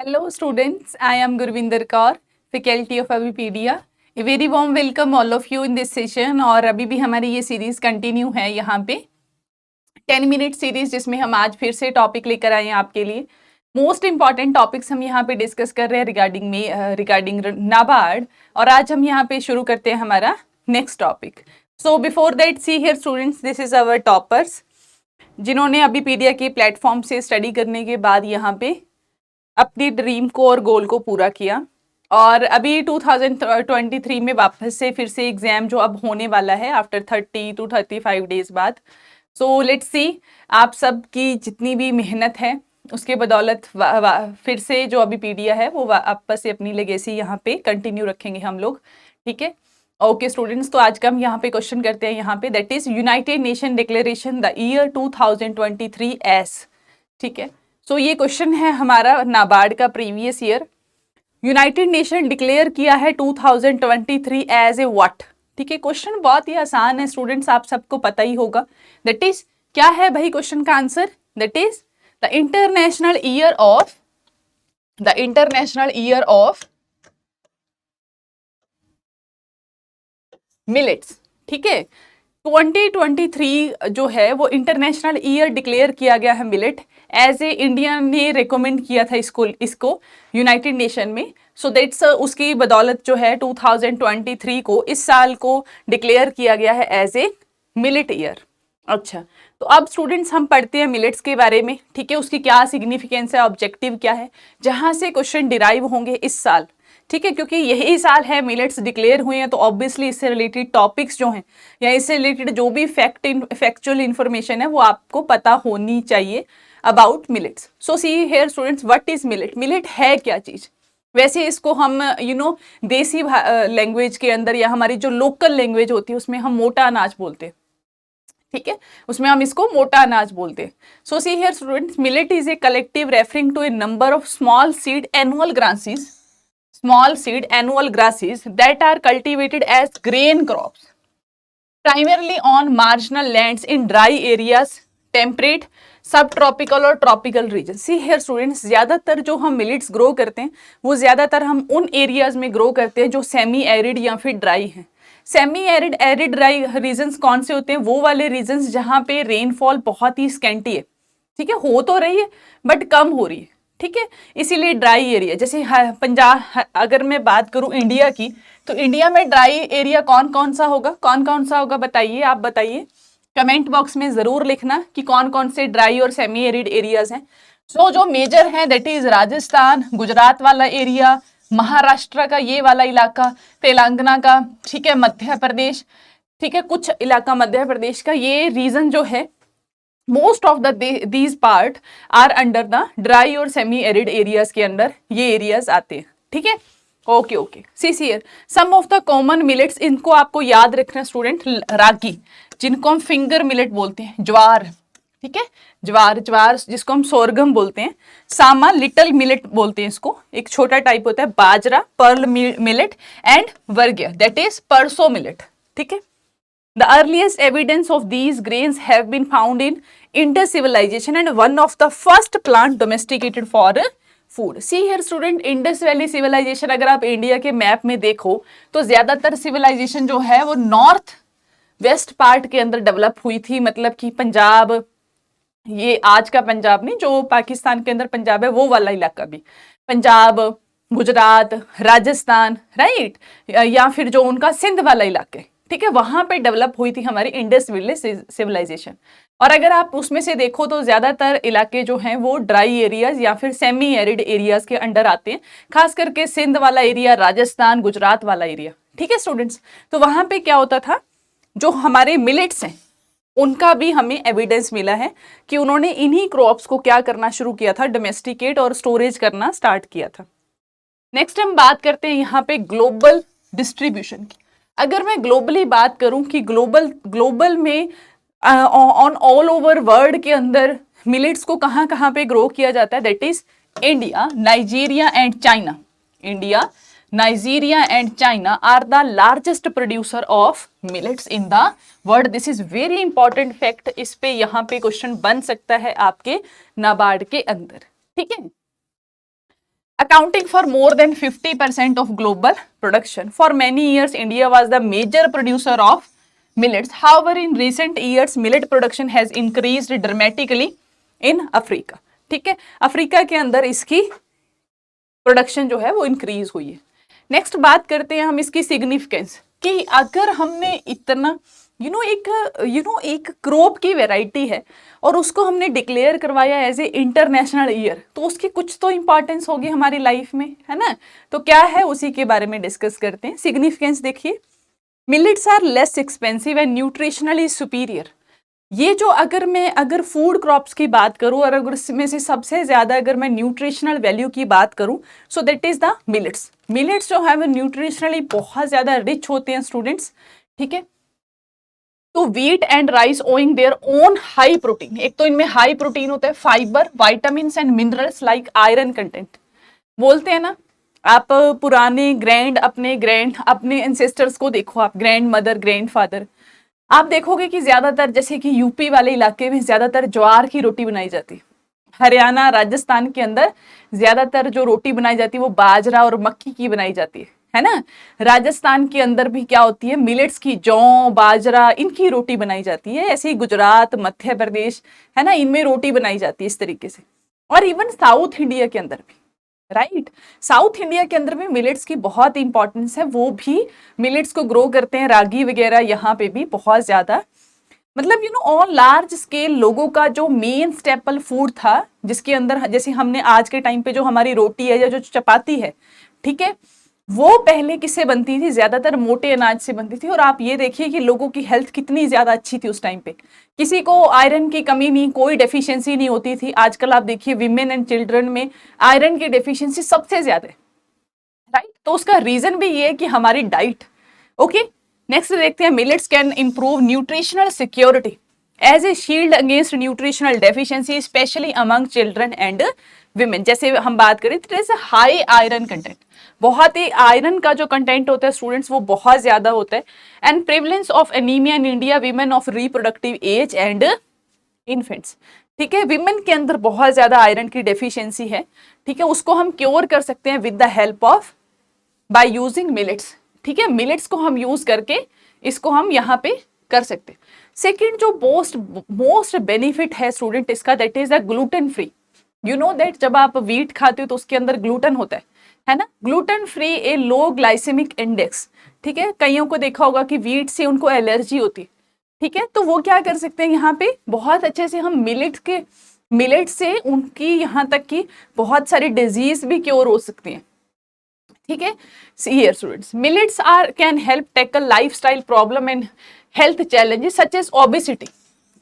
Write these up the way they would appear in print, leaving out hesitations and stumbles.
Hello students, I am Gurvinder Kaur, faculty of Avipedia. A very warm welcome all of you in this session और अभी भी हमारी ये series continue है यहाँ पे 10 मिनट सीरीज जिसमें हम आज फिर से टॉपिक लेकर आए हैं आपके लिए। मोस्ट इंपॉर्टेंट टॉपिक्स हम यहाँ पे डिस्कस कर रहे हैं रिगार्डिंग नाबार्ड और आज हम यहाँ पे शुरू करते हैं हमारा next topic. So before that C here students, this is our toppers जिन्होंने अभिपीडिया के प्लेटफॉर्म से स्टडी करने के बाद यहाँ पे अपनी ड्रीम को और गोल को पूरा किया और अभी 2023 में वापस से फिर से एग्जाम जो अब होने वाला है आफ्टर 30 to 35 डेज बाद। सो लेट्स सी आप सब की जितनी भी मेहनत है उसके बदौलत फिर से जो अभिपीडिया है वो वापस से अपनी लेगेसी यहाँ पे कंटिन्यू रखेंगे हम लोग। ठीक है, ओके स्टूडेंट्स, तो आज का हम यहाँ पे क्वेश्चन करते हैं यहाँ पे, that is United nation declaration the year 2023 S. ठीक है, सो ये क्वेश्चन है हमारा नाबार्ड का previous year. United nation declare किया है 2023 एज ए व्हाट। ठीक है, क्वेश्चन बहुत ही आसान है स्टूडेंट्स, आप सबको पता ही होगा। दैट इज क्या है भाई क्वेश्चन का answer? That is the international year of millets. ठीक है, 2023 जो है वो इंटरनेशनल ईयर डिक्लेयर किया गया है मिलेट एज ए। इंडिया ने रिकमेंड किया था इसको यूनाइटेड नेशन में। सो दैट्स उसकी बदौलत जो है 2023 को इस साल को डिक्लेयर किया गया है एज ए मिलेट ईयर। अच्छा, तो अब स्टूडेंट्स हम पढ़ते हैं मिलेट्स के बारे में। ठीक है, उसकी क्या सिग्निफिकेंस है, ऑब्जेक्टिव क्या है, जहां से क्वेश्चन डिराइव होंगे इस साल। ठीक है, क्योंकि यही साल है मिलेट्स डिक्लेयर हुए हैं, तो ऑब्वियसली इससे रिलेटेड टॉपिक्स जो हैं या इससे रिलेटेड जो भी फैक्चुअल इंफॉर्मेशन है वो आपको पता होनी चाहिए about millets. So see here students, what is millet? Millet है क्या चीज? वैसे इसको हम देसी लैंग्वेज के अंदर या हमारी जो लोकल लैंग्वेज होती है उसमें हम मोटा अनाज बोलते हैं। ठीक है, उसमें हम इसको मोटा अनाज बोलते हैं। So see here students, millet is a collective referring to a number of small seed annual grasses that are cultivated as grain crops primarily on marginal lands in dry areas, temperate, subtropical और tropical regions। See here students, ज्यादातर जो हम millets grow करते हैं वो ज्यादातर हम उन एरियाज में ग्रो करते हैं जो सेमी एरिड या फिर ड्राई हैं। Semi arid, arid, dry regions कौन से होते हैं? वो वाले रीजन्स जहाँ पे रेनफॉल बहुत ही स्कैंटी है। ठीक है, हो तो रही है बट कम हो रही है। ठीक है, इसीलिए ड्राई एरिया, जैसे पंजाब, अगर मैं बात करूं इंडिया की, तो इंडिया में ड्राई एरिया कौन कौन सा होगा बताइए, आप बताइए कमेंट बॉक्स में जरूर लिखना कि कौन कौन से ड्राई और सेमी एरिड एरियाज हैं। सो जो मेजर हैं दैट इज राजस्थान, गुजरात वाला एरिया, महाराष्ट्र का ये वाला इलाका, तेलंगाना का, ठीक है, मध्य प्रदेश, ठीक है, कुछ इलाका मध्य प्रदेश का, ये रीजन जो है most of these part are under the dry और सेमी एरिड एरियाज के अंदर ये एरियाज आते हैं। ठीक है, okay see here some of the common millets, इनको आपको याद रखना स्टूडेंट। रागी, जिनको हम फिंगर मिलेट बोलते हैं, ज्वार, ठीक है, ज्वार जिसको हम सोरगम बोलते हैं, सामा, लिटिल मिलेट बोलते हैं इसको, एक छोटा टाइप होता है, बाजरा, पर्ल मिलेट एंड वर्ग्य दैट इज परसो मिलेट। ठीक है, the earliest evidence of these grains have been found in Indus civilization and one of the first plant domesticated for food. See here student, Indus Valley civilization अगर आप India के map में देखो तो ज्यादातर civilisation जो है वो नॉर्थ वेस्ट पार्ट के अंदर डेवलप हुई थी। मतलब कि पंजाब, ये आज का पंजाब नहीं, जो पाकिस्तान के अंदर पंजाब है वो वाला इलाका भी, पंजाब, गुजरात, राजस्थान, राइट, या फिर जो उनका सिंध वाला इलाका है, ठीक है, वहां पे डेवलप हुई थी हमारी इंडस वैली सिविलाइजेशन। और अगर आप उसमें से देखो तो ज्यादातर इलाके जो हैं वो ड्राई एरियाज या फिर सेमी एरिड एरियाज के अंडर आते हैं, खास करके सिंध वाला एरिया, राजस्थान, गुजरात वाला एरिया। ठीक है स्टूडेंट्स, तो वहां पे क्या होता था, जो हमारे मिलेट्स हैं उनका भी हमें एविडेंस मिला है कि उन्होंने इन्हीं क्रॉप्स को क्या करना शुरू किया था, डोमेस्टिकेट और स्टोरेज करना स्टार्ट किया था। नेक्स्ट हम बात करते हैं यहाँ पे ग्लोबल डिस्ट्रीब्यूशन की। अगर मैं ग्लोबली बात करूं कि ग्लोबल में ऑन ऑल ओवर वर्ल्ड के अंदर मिलेट्स को कहां कहां पे ग्रो किया जाता है, that is India, Nigeria and China. India, Nigeria and China are the largest producer of millets in the world. This is very important fact, इस पे यहाँ पे क्वेश्चन बन सकता है आपके नाबार्ड के अंदर। ठीक है, accounting for more than 50% of global production. For many years, India was the major producer of millets. However, in recent years, millet production has increased dramatically in Africa. ठीक है, अफ्रीका के अंदर इसकी प्रोडक्शन जो है वो इंक्रीज हुई है। नेक्स्ट बात करते हैं हम इसकी सिग्निफिकेंस कि अगर हमने इतना एक क्रॉप की वैरायटी है और उसको हमने डिक्लेयर करवाया एज ए इंटरनेशनल ईयर, तो उसकी कुछ तो इंपॉर्टेंस होगी हमारी लाइफ में, है ना। तो क्या है उसी के बारे में डिस्कस करते हैं। सिग्निफिकेंस देखिए, millets are less expensive and nutritionally superior. ये जो अगर फूड क्रॉप्स की बात करूं और अगर इसमें से सबसे ज्यादा अगर मैं न्यूट्रिशनल वैल्यू की बात करूं, so that is the millets. Millets जो है वो न्यूट्रिशनली बहुत ज्यादा रिच होते हैं स्टूडेंट्स, ठीक है। तो wheat and rice owing their own high protein, एक तो इनमें हाई प्रोटीन होता है, fibre, vitamin and minerals like iron content. बोलते हैं ना, आप पुराने अपने एंसेस्टर्स को देखो, आप ग्रैंड मदर, ग्रैंड फादर, आप देखोगे कि ज्यादातर जैसे कि यूपी वाले इलाके में ज्यादातर ज्वार की रोटी बनाई जाती है। हरियाणा, राजस्थान के अंदर ज्यादातर जो रोटी बनाई जाती है वो बाजरा और मक्की की बनाई जाती है ना। राजस्थान के अंदर भी क्या होती है, मिलेट्स की, जौ, बाजरा, इनकी रोटी बनाई जाती है। ऐसे ही गुजरात, मध्य प्रदेश, है ना, इनमें रोटी बनाई जाती है इस तरीके से। और इवन साउथ इंडिया के अंदर भी, राइट, साउथ इंडिया के अंदर भी मिलेट्स की बहुत इंपॉर्टेंस है, वो भी मिलेट्स को ग्रो करते हैं, रागी वगैरह यहाँ पे भी बहुत ज्यादा, मतलब ऑन लार्ज स्केल लोगों का जो मेन स्टेपल फूड था, जिसके अंदर जैसे हमने आज के टाइम पे जो हमारी रोटी है या जो चपाती है, ठीक है, वो पहले किससे बनती थी, ज्यादातर मोटे अनाज से बनती थी। और आप ये देखिए कि लोगों की हेल्थ कितनी ज्यादा अच्छी थी उस टाइम पे, किसी को आयरन की कमी नहीं, कोई डेफिशिएंसी नहीं होती थी। आजकल आप देखिए विमेन एंड चिल्ड्रन में आयरन की डेफिशिएंसी सबसे ज्यादा है, राइट। तो उसका रीजन भी ये है कि हमारी डाइट। ओके, नेक्स्ट देखते हैं, millets can improve nutritional security as a shield against nutritional deficiency specially among children and women. जैसे हम बात करें तो हाई आयरन कंटेंट, बहुत ही आयरन का जो कंटेंट होता है स्टूडेंट्स वो बहुत ज्यादा होता है। And prevalence of anaemia in India, women of reproductive age and infants, ठीक है, विमेन के अंदर बहुत ज्यादा आयरन की डेफिशिएंसी है, ठीक है। उसको हम क्योर कर सकते हैं with the help of by using millets, ठीक है। मिलेट्स को हम यूज करके इसको हम यहाँ पे कर सकते हैं। सेकेंड जो मोस्ट बेनिफिट है स्टूडेंट इसका, that is the gluten free. You know that जब आप व्हीट खाते हो तो उसके अंदर ग्लूटेन होता है ना। ग्लूटेन फ्री, ए लो ग्लाइसेमिक इंडेक्स, ठीक है। कईयों को देखा होगा कि व्हीट से उनको एलर्जी होती है, ठीक है। तो वो क्या कर सकते हैं, यहाँ पे बहुत अच्छे से हम मिलेट से उनकी यहाँ तक की बहुत सारी डिजीज भी क्योर हो सकती हैं, ठीक है। See here students, millets can help tackle lifestyle problem and health challenges such as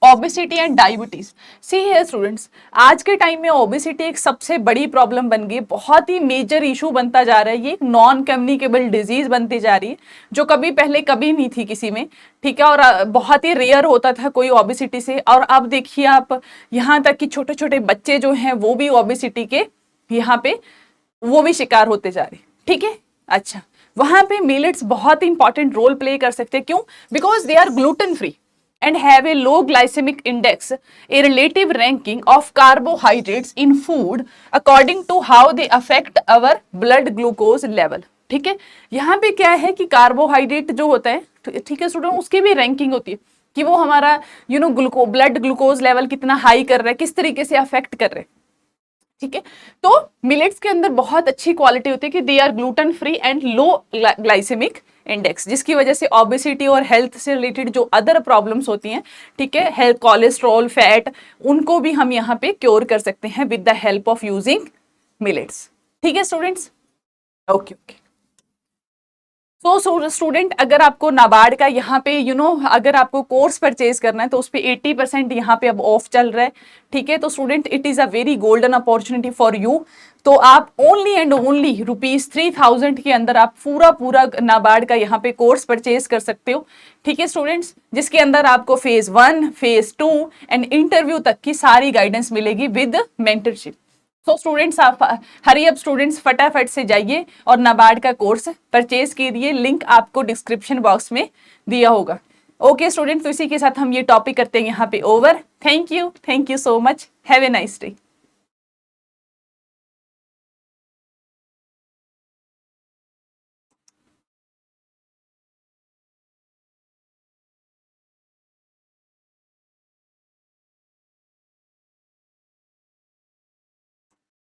obesity and diabetes. See here students, आज के टाइम में ओबेसिटी एक सबसे बड़ी प्रॉब्लम बन गई, बहुत ही मेजर इशू बनता जा रहा है। ये एक नॉन कम्युनिकेबल डिजीज बनती जा रही है जो कभी नहीं थी किसी में, ठीक है। और बहुत ही रेयर होता था कोई ओबेसिटी से, और अब देखिए आप यहाँ तक कि छोटे छोटे बच्चे जो हैं वो भी ओबेसिटी के यहाँ पे वो भी शिकार होते जा रहे हैं, ठीक है। अच्छा, वहां पे मिलेट्स बहुत इंपॉर्टेंट रोल प्ले कर सकते हैं, क्यों? Because they are gluten free and have a low glycemic index, a relative ranking of carbohydrates in food according to how they affect our blood glucose level, ठीक है। यहाँ पे क्या है कि कार्बोहाइड्रेट जो होता है, ठीक है स्टूडेंट, उसकी भी रैंकिंग होती है कि वो हमारा ब्लड ग्लूकोज लेवल कितना हाई कर रहा है, किस तरीके से अफेक्ट कर रहे हैं, ठीक है। तो मिलेट्स के अंदर बहुत अच्छी क्वालिटी होती है कि they are gluten free and low glycemic index, जिसकी वजह से ओबेसिटी और हेल्थ से रिलेटेड जो अदर प्रॉब्लम्स होती हैं, ठीक है, हेल्थ, कोलेस्ट्रॉल, फैट, उनको भी हम यहाँ पे क्योर कर सकते हैं with the help of using millets, ठीक है स्टूडेंट्स। ओके ओके, तो स्टूडेंट अगर आपको नाबार्ड का यहाँ पे अगर आपको कोर्स परचेज करना है तो उस पर 80% यहाँ पे अब ऑफ चल रहा है, ठीक है। तो student it is a very golden opportunity for you. तो आप ओनली एंड ओनली ₹3000 के अंदर आप पूरा नाबार्ड का यहाँ पे कोर्स परचेज कर सकते हो, ठीक है स्टूडेंट्स, जिसके अंदर आपको फेज 1, फेज 2 एंड इंटरव्यू तक की सारी गाइडेंस मिलेगी विद मेंटरशिप। सो स्टूडेंट्स, आप हरी अप स्टूडेंट्स, फटाफट से जाइए और नाबार्ड का कोर्स परचेज कीजिए, लिंक आपको डिस्क्रिप्शन बॉक्स में दिया होगा। ओके स्टूडेंट्स, तो इसी के साथ हम ये टॉपिक करते हैं यहाँ पे over. Thank you so much, have a nice day.